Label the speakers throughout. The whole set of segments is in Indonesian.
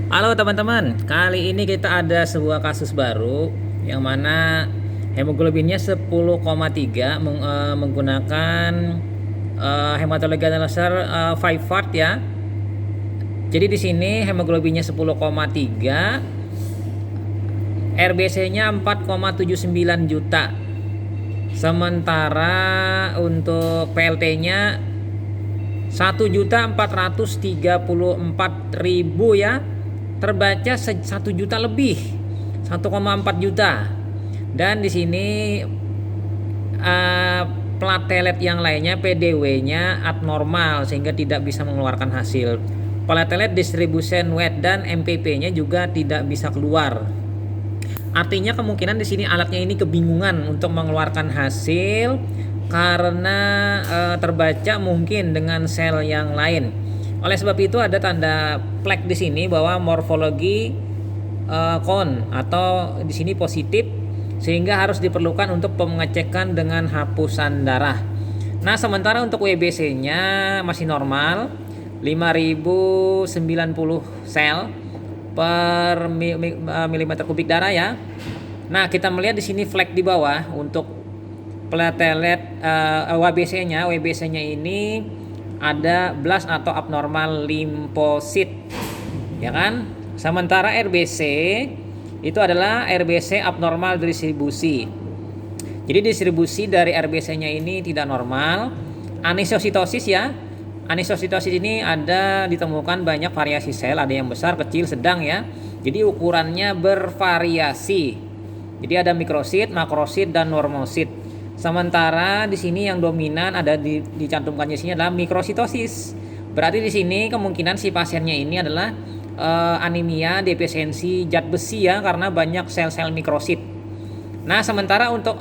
Speaker 1: Halo teman-teman, kali ini kita ada sebuah kasus baru yang mana hemoglobinnya 10,3 menggunakan hematologi analyzer 5 part ya. Jadi di sini hemoglobinnya 10,3, RBC-nya 4,79 juta. Sementara untuk PLT-nya 1.434.000 ya, terbaca 1 juta lebih, 1,4 juta. Dan di sini platelet yang lainnya PDW-nya abnormal sehingga tidak bisa mengeluarkan hasil. Platelet distribution weight dan MPP-nya juga tidak bisa keluar. Artinya kemungkinan di sini alatnya ini kebingungan untuk mengeluarkan hasil karena terbaca mungkin dengan sel yang lain. Oleh sebab itu ada tanda plek di sini bahwa morfologi kon atau di sini positif, sehingga harus diperlukan untuk pengecekan dengan hapusan darah. Nah, sementara untuk WBC-nya masih normal, 5090 sel per milimeter kubik darah ya. Nah, kita melihat di sini flek di bawah untuk platelet WBC-nya ini ada blast atau abnormal limfosit, ya kan? Sementara RBC itu adalah RBC abnormal distribusi. Jadi distribusi dari RBC-nya ini tidak normal. Anisositosis ya. Anisositosis ini ada ditemukan banyak variasi sel, ada yang besar, kecil, sedang ya. Jadi ukurannya bervariasi. Jadi ada mikrosit, makrosit dan normosit. Sementara di sini yang dominan ada dicantumkannya di sini adalah mikrositosis. Berarti di sini kemungkinan si pasiennya ini adalah anemia defisiensi zat besi ya, karena banyak sel-sel mikrosit. Nah, sementara untuk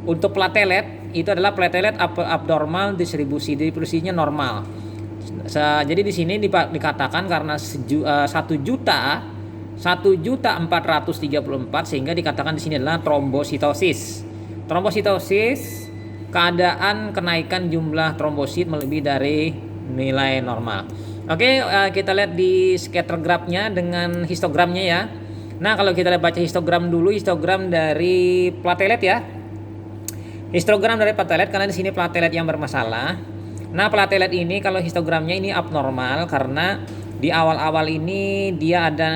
Speaker 1: untuk platelet itu adalah platelet abnormal distribusinya normal. Jadi di sini dikatakan karena 1.434 sehingga dikatakan di sini adalah trombositosis. Trombositosis keadaan kenaikan jumlah trombosit melebihi dari nilai normal. Oke, kita lihat di scatter graph-nya dengan histogramnya ya. Nah, kalau kita lihat baca histogram dulu, histogram dari platelet ya. Histogram dari platelet karena di sini platelet yang bermasalah. Nah, platelet ini kalau histogramnya ini abnormal karena di awal-awal ini dia ada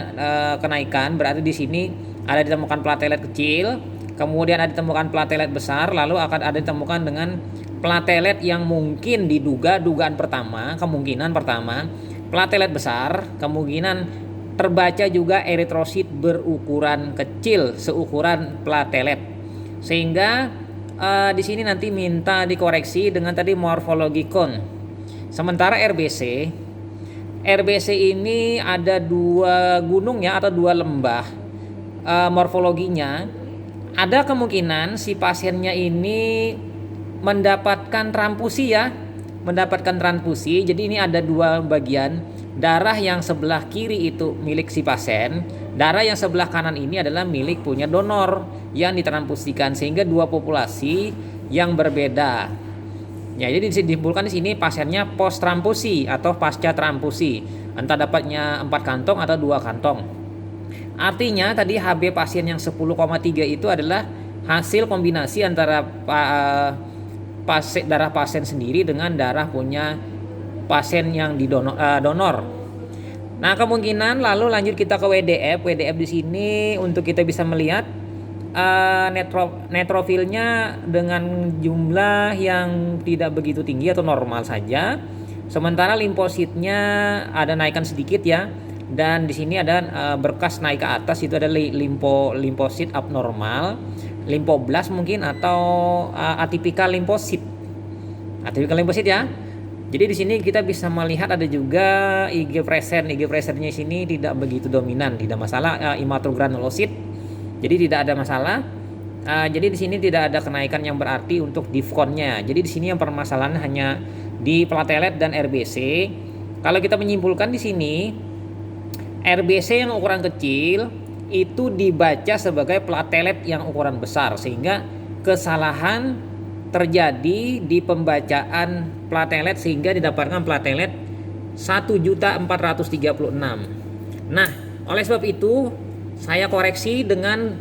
Speaker 1: kenaikan, berarti di sini ada ditemukan platelet kecil, kemudian ada ditemukan platelet besar, lalu akan ada ditemukan dengan platelet yang mungkin dugaan pertama, kemungkinan pertama platelet besar, kemungkinan terbaca juga eritrosit berukuran kecil seukuran platelet. Sehingga di sini nanti minta dikoreksi dengan tadi morfologi kon. Sementara RBC ini ada dua gunung ya atau dua lembah. Morfologinya ada kemungkinan si pasiennya ini mendapatkan transfusi ya, mendapatkan transfusi. Jadi ini ada dua bagian, darah yang sebelah kiri itu milik si pasien, darah yang sebelah kanan ini adalah milik punya donor yang ditransfusikan, sehingga dua populasi yang berbeda. Ya, jadi disimpulkan di sini pasiennya post transfusi atau pasca transfusi, entah dapatnya 4 kantong atau 2 kantong. Artinya tadi HB pasien yang 10,3 itu adalah hasil kombinasi antara darah pasien sendiri dengan darah punya pasien yang donor. Nah, kemungkinan lalu lanjut kita ke WDF. WDF di sini untuk kita bisa melihat neutrofilnya dengan jumlah yang tidak begitu tinggi atau normal saja. Sementara limfositnya ada naikkan sedikit ya. Dan di sini ada berkas naik ke atas, itu ada limfosit abnormal, limfoblast mungkin atau atipikal limfosit. Atipikal limfosit ya. Jadi di sini kita bisa melihat ada juga IG present-nya di sini tidak begitu dominan, tidak masalah, imatogranulosit. Jadi tidak ada masalah. Jadi di sini tidak ada kenaikan yang berarti untuk DIFCON-nya. Jadi di sini yang permasalahan hanya di platelet dan RBC. Kalau kita menyimpulkan di sini RBC yang ukuran kecil itu dibaca sebagai platelet yang ukuran besar, sehingga kesalahan terjadi di pembacaan platelet sehingga didapatkan platelet 1.436. Nah, oleh sebab itu saya koreksi dengan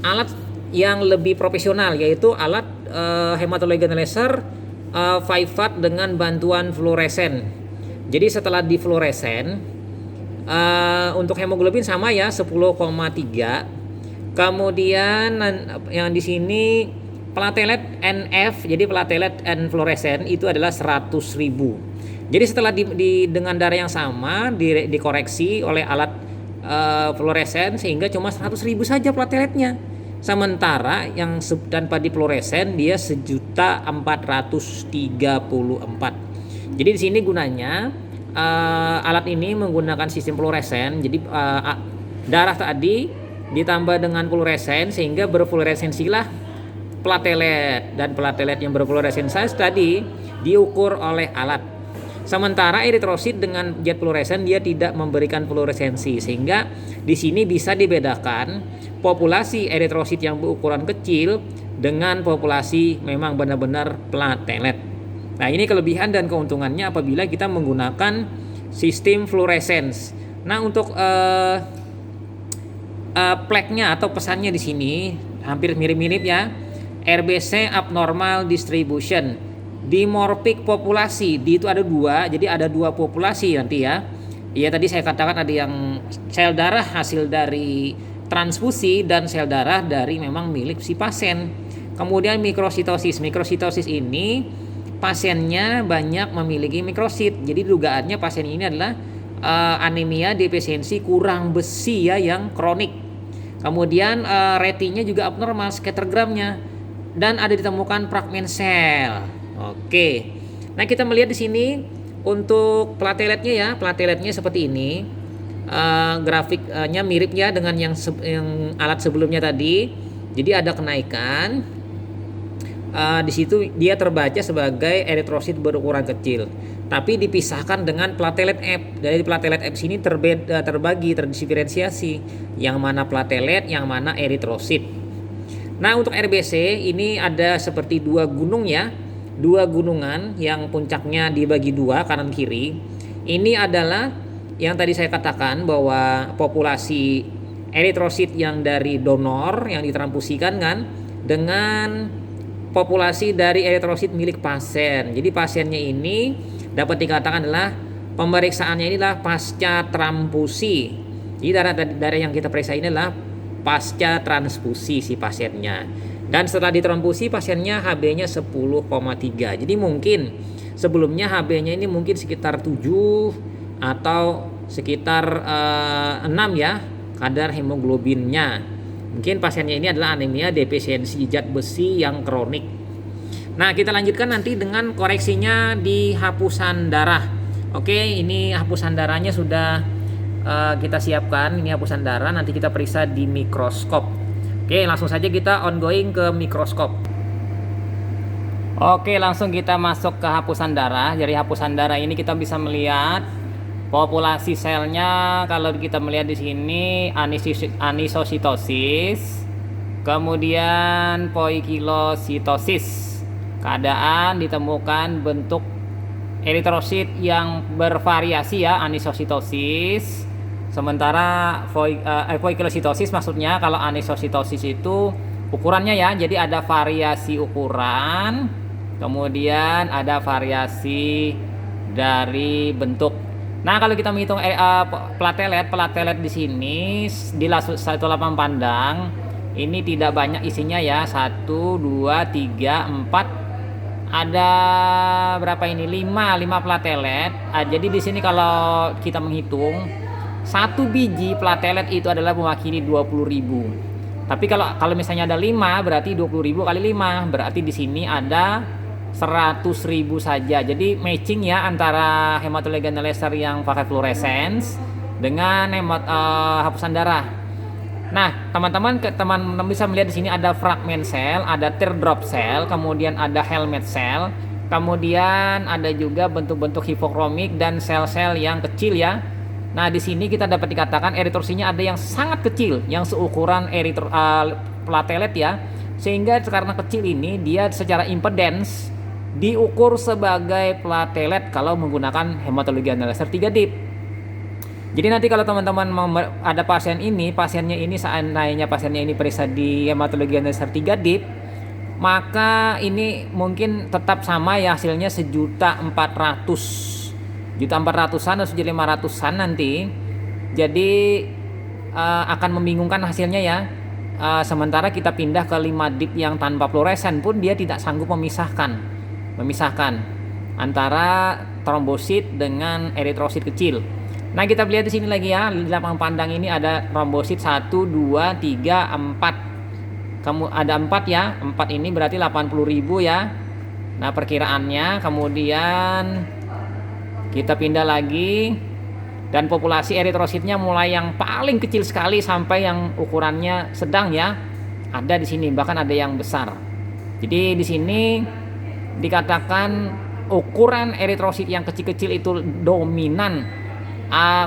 Speaker 1: alat yang lebih profesional, yaitu alat hematologi laser 5 watt dengan bantuan fluoresen. Jadi setelah di fluoresen untuk hemoglobin sama ya 10,3. Kemudian yang di sini platelet NF, jadi platelet N fluoresen itu adalah 100.000. Jadi setelah dengan darah yang sama dikoreksi oleh alat fluoresen sehingga cuma 100.000 saja plateletnya. Sementara yang tanpa di fluoresen dia 1.434. Jadi di sini gunanya alat ini menggunakan sistem fluoresen. Jadi darah tadi ditambah dengan fluoresen sehingga berfluoresensilah platelet, dan platelet yang berfluoresensi tadi diukur oleh alat. Sementara eritrosit dengan jet fluoresen dia tidak memberikan fluoresensi, sehingga di sini bisa dibedakan populasi eritrosit yang berukuran kecil dengan populasi memang benar-benar platelet. Nah, ini kelebihan dan keuntungannya apabila kita menggunakan sistem fluoresens. Nah, untuk pleknya atau pesannya di sini hampir mirip-mirip ya. RBC abnormal distribution, dimorphic populasi, di itu ada dua, jadi ada dua populasi nanti ya. Ya tadi saya katakan ada yang sel darah hasil dari transfusi dan sel darah dari memang milik si pasien. Kemudian mikrositosis ini pasiennya banyak memiliki mikrosit, jadi dugaannya pasien ini adalah anemia defisiensi kurang besi ya yang kronik. Kemudian retinya juga abnormal scattergramnya, dan ada ditemukan fragmen sel. Oke. Nah, kita melihat di sini untuk plateletnya ya, plateletnya seperti ini. Grafiknya mirip ya dengan yang alat sebelumnya tadi. Jadi ada kenaikan. Di situ dia terbaca sebagai eritrosit berukuran kecil, tapi dipisahkan dengan platelet F. Dari platelet F sini terdiferensiasi yang mana platelet, yang mana eritrosit. Nah, untuk RBC ini ada seperti dua gunung ya, dua gunungan yang puncaknya dibagi dua kanan kiri. Ini adalah yang tadi saya katakan bahwa populasi eritrosit yang dari donor yang ditransfusikan kan, dengan populasi dari eritrosit milik pasien. Jadi pasiennya ini dapat dikatakan adalah pemeriksaannya inilah pasca transfusi. Jadi darah yang kita periksa ini adalah pasca transfusi si pasiennya. Dan setelah ditransfusi pasiennya HB-nya 10,3. Jadi mungkin sebelumnya HB-nya ini mungkin sekitar 7 atau sekitar 6 ya kadar hemoglobinnya. Mungkin pasiennya ini adalah anemia defisiensi zat besi yang kronik. Nah, kita lanjutkan nanti dengan koreksinya di hapusan darah. Oke, ini hapusan darahnya sudah kita siapkan. Ini hapusan darah, nanti kita periksa di mikroskop. Oke, langsung saja kita ongoing ke mikroskop. Oke, langsung kita masuk ke hapusan darah. Dari hapusan darah ini kita bisa melihat populasi selnya. Kalau kita melihat di sini anisositosis, kemudian poikilositosis. Keadaan ditemukan bentuk eritrosit yang bervariasi ya, anisositosis. Sementara poikilositosis maksudnya kalau anisositosis itu ukurannya ya, jadi ada variasi ukuran, kemudian ada variasi dari bentuk. Nah, kalau kita menghitung platelet di sini di satu lapang pandang ini tidak banyak isinya ya, 1, 2, 3, 4, ada berapa ini? 5 platelet. Jadi di sini kalau kita menghitung satu biji platelet itu adalah mewakili 20.000. Tapi kalau misalnya ada 5 berarti 20.000 kali 5 berarti di sini ada 100.000 saja. Jadi matching ya antara hematologi laser yang pakai fluoresens dengan hapusan darah. Nah, teman-teman bisa melihat di sini ada fragmen sel, ada teardrop sel, kemudian ada helmet sel, kemudian ada juga bentuk-bentuk hipokromik dan sel-sel yang kecil ya. Nah, di sini kita dapat dikatakan eritrosinya ada yang sangat kecil, yang seukuran platelet ya. Sehingga karena kecil ini dia secara impedance diukur sebagai platelet kalau menggunakan hematologi analyzer 3 dip. Jadi nanti kalau teman-teman ada pasiennya ini seandainya pasiennya ini periksa di hematologi analyzer 3 dip, maka ini mungkin tetap sama ya, hasilnya 1.400.000, 1.400.000-an atau 1.500.000-an nanti. Jadi akan membingungkan hasilnya ya. Sementara kita pindah ke 5 dip yang tanpa fluoresen pun dia tidak sanggup memisahkan antara trombosit dengan eritrosit kecil. Nah, kita lihat di sini lagi ya, di lapang pandang ini ada trombosit 1, 2, 3, 4. Kamu ada 4 ya, 4 ini berarti 80.000 ya. Nah, perkiraannya. Kemudian kita pindah lagi, dan populasi eritrositnya mulai yang paling kecil sekali sampai yang ukurannya sedang ya, ada di sini, bahkan ada yang besar. Jadi di sini dikatakan ukuran eritrosit yang kecil-kecil itu dominan.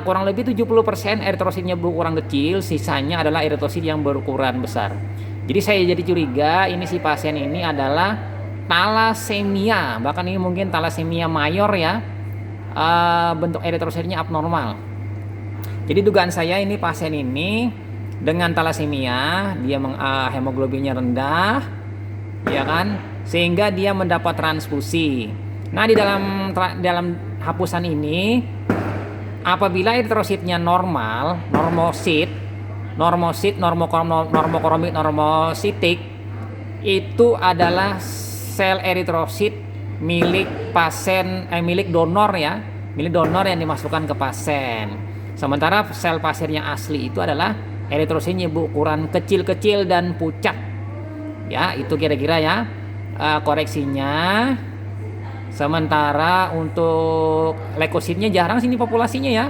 Speaker 1: Kurang lebih 70% eritrositnya berukuran kecil, sisanya adalah eritrosit yang berukuran besar. Jadi saya jadi curiga ini si pasien ini adalah talasemia, bahkan ini mungkin talasemia mayor ya. Bentuk eritrositnya abnormal. Jadi dugaan saya ini pasien ini dengan talasemia, dia hemoglobinnya rendah, ya kan, sehingga dia mendapat transfusi. Nah, di dalam hapusan ini, apabila eritrositnya normal, normokromik, normositik, itu adalah sel eritrosit milik pasien, milik donor ya, milik donor yang dimasukkan ke pasien. Sementara sel pasiennya asli itu adalah eritrositnya berukuran kecil-kecil dan pucat. Ya, itu kira-kira ya koreksinya. Sementara untuk leukositnya jarang sini populasinya ya.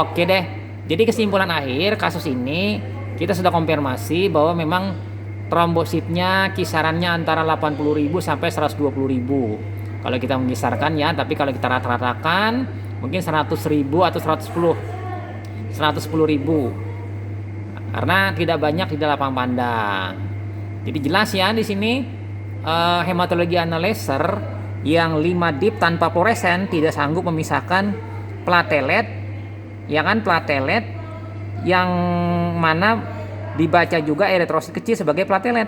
Speaker 1: Oke deh. Jadi kesimpulan akhir kasus ini, kita sudah konfirmasi bahwa memang trombositnya kisarannya antara 80.000 sampai 120.000. Kalau kita mengisarkan ya, tapi kalau kita rata-ratakan mungkin 100.000 atau 110.000. Karena tidak banyak di lapang pandang. Jadi jelas ya di sini hematologi analyzer yang 5 dip tanpa fluoresen tidak sanggup memisahkan platelet, ya kan, platelet yang mana dibaca juga eritrosit kecil sebagai platelet,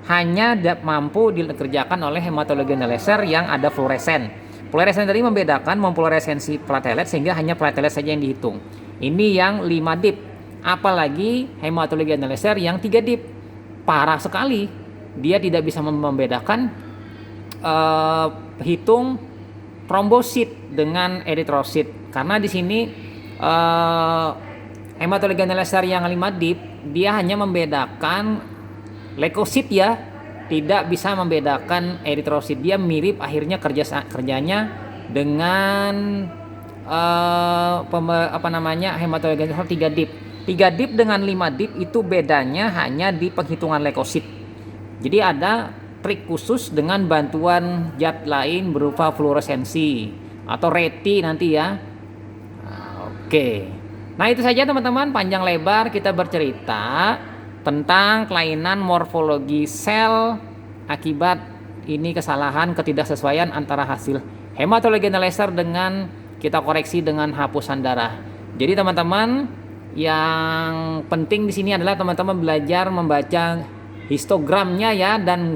Speaker 1: hanya mampu dikerjakan oleh hematologi analyzer yang ada fluoresen. Fluoresen tadi membedakan memfluoresensi platelet sehingga hanya platelet saja yang dihitung. Ini yang 5 dip. Apalagi hematologi analyzer yang 3 dip, parah sekali. Dia tidak bisa membedakan hitung trombosit dengan eritrosit, karena di sini hematologi analyzer yang 5 dip dia hanya membedakan leukosit ya, tidak bisa membedakan eritrosit. Dia mirip akhirnya kerjanya dengan hematologi analyzer 3 dip. 3 dip dengan 5 dip itu bedanya hanya di penghitungan leukosit. Jadi ada trik khusus dengan bantuan zat lain berupa fluoresensi atau reti nanti ya. Oke. Nah, itu saja teman-teman, panjang lebar kita bercerita tentang kelainan morfologi sel akibat ini kesalahan ketidaksesuaian antara hasil hematologi analyzer dengan kita koreksi dengan hapusan darah. Jadi teman-teman, yang penting di sini adalah teman-teman belajar membaca histogramnya ya, dan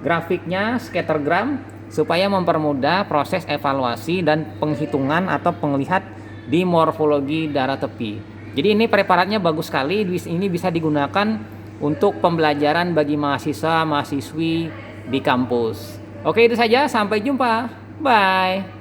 Speaker 1: grafiknya, scattergram, supaya mempermudah proses evaluasi dan penghitungan atau penglihat di morfologi darah tepi. Jadi ini preparatnya bagus sekali, ini bisa digunakan untuk pembelajaran bagi mahasiswa, mahasiswi di kampus. Oke, itu saja, sampai jumpa. Bye.